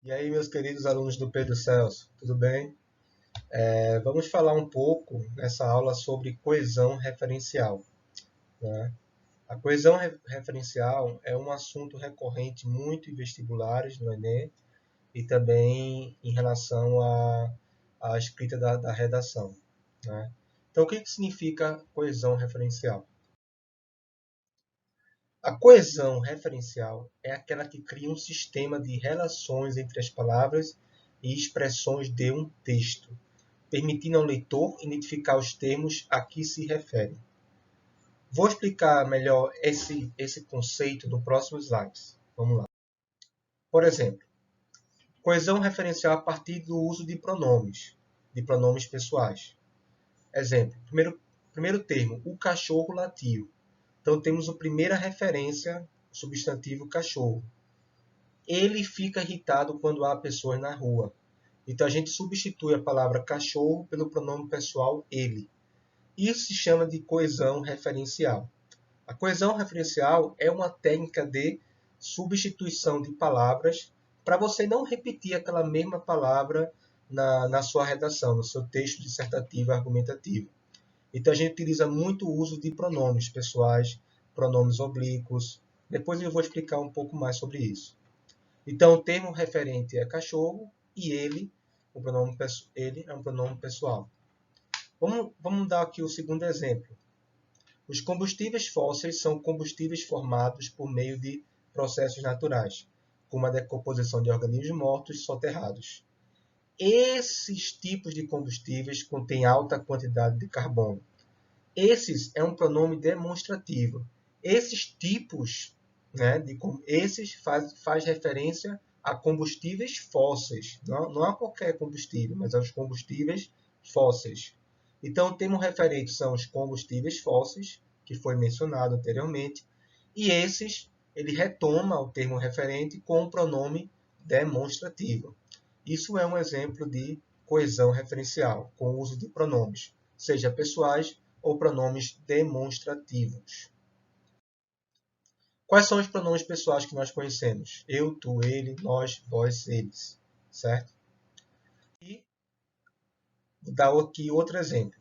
E aí, meus queridos alunos do Pedro Celso, tudo bem? Vamos falar um pouco nessa aula sobre coesão referencial, né? A coesão referencial é um assunto recorrente muito em vestibulares no Enem e também em relação à escrita da redação, né? Então, o que significa coesão referencial? A coesão referencial é aquela que cria um sistema de relações entre as palavras e expressões de um texto, permitindo ao leitor identificar os termos a que se refere. Vou explicar melhor esse conceito no próximo slide. Vamos lá. Por exemplo, coesão referencial a partir do uso de pronomes pessoais. Exemplo, primeiro termo, o cachorro latiu. Então temos a primeira referência, o substantivo cachorro. Ele fica irritado quando há pessoas na rua. Então a gente substitui a palavra cachorro pelo pronome pessoal ele. Isso se chama de coesão referencial. A coesão referencial é uma técnica de substituição de palavras para você não repetir aquela mesma palavra na sua redação, no seu texto dissertativo e argumentativo. Então a gente utiliza muito o uso de pronomes pessoais, pronomes oblíquos. Depois eu vou explicar um pouco mais sobre isso. Então o termo referente é cachorro e ele, ele é um pronome pessoal. Vamos dar aqui o segundo exemplo. Os combustíveis fósseis são combustíveis formados por meio de processos naturais, como a decomposição de organismos mortos soterrados. Esses tipos de combustíveis contêm alta quantidade de carbono. Esses é um pronome demonstrativo. Esses tipos, esses faz referência a combustíveis fósseis, não a qualquer combustível, mas aos combustíveis fósseis. Então, o termo referente são os combustíveis fósseis, que foi mencionado anteriormente, e ele retoma o termo referente com o pronome demonstrativo. Isso é um exemplo de coesão referencial, com o uso de pronomes, seja pessoais ou pronomes demonstrativos. Quais são os pronomes pessoais que nós conhecemos? Eu, tu, ele, nós, vós, eles. Certo? E vou dar aqui outro exemplo.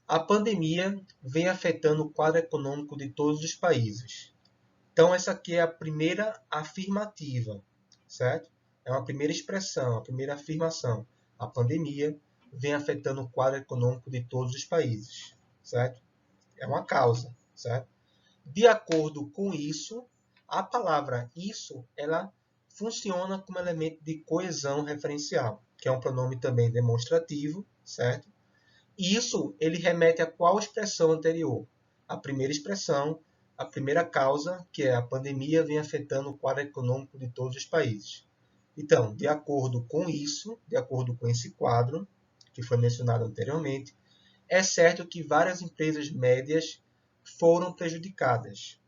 A pandemia vem afetando o quadro econômico de todos os países. Então, essa aqui é a primeira afirmativa, certo? É uma primeira expressão, a primeira afirmação. A pandemia vem afetando o quadro econômico de todos os países, certo? É uma causa, certo? De acordo com isso, a palavra isso, ela funciona como elemento de coesão referencial, que é um pronome também demonstrativo, certo? Isso, ele remete a qual expressão anterior? A primeira expressão, a primeira causa, que é a pandemia, vem afetando o quadro econômico de todos os países. Então, de acordo com isso, de acordo com esse quadro, que foi mencionado anteriormente, é certo que várias empresas médias foram prejudicadas.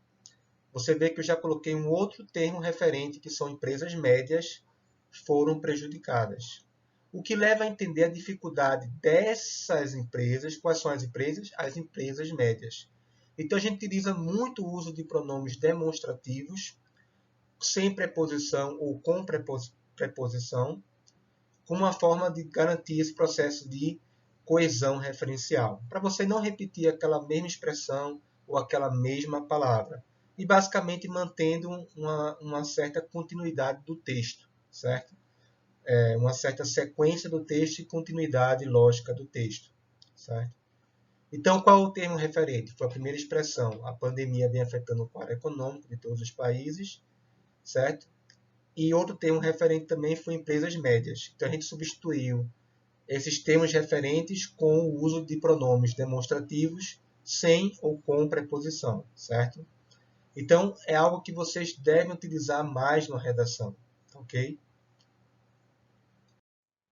Você vê que eu já coloquei um outro termo referente, que são empresas médias foram prejudicadas. O que leva a entender a dificuldade dessas empresas. Quais são as empresas? As empresas médias. Então, a gente utiliza muito o uso de pronomes demonstrativos, sem preposição ou com preposição, como uma forma de garantir esse processo de coesão referencial, para você não repetir aquela mesma expressão ou aquela mesma palavra, e basicamente mantendo uma certa continuidade do texto, certo? Uma certa sequência do texto e continuidade lógica do texto, certo? Então, qual é o termo referente? Foi a primeira expressão. A pandemia vem afetando o quadro econômico de todos os países, certo? E outro termo referente também foi empresas médias. Então, a gente substituiu esses termos referentes com o uso de pronomes demonstrativos sem ou com preposição, certo? Então, é algo que vocês devem utilizar mais na redação, ok?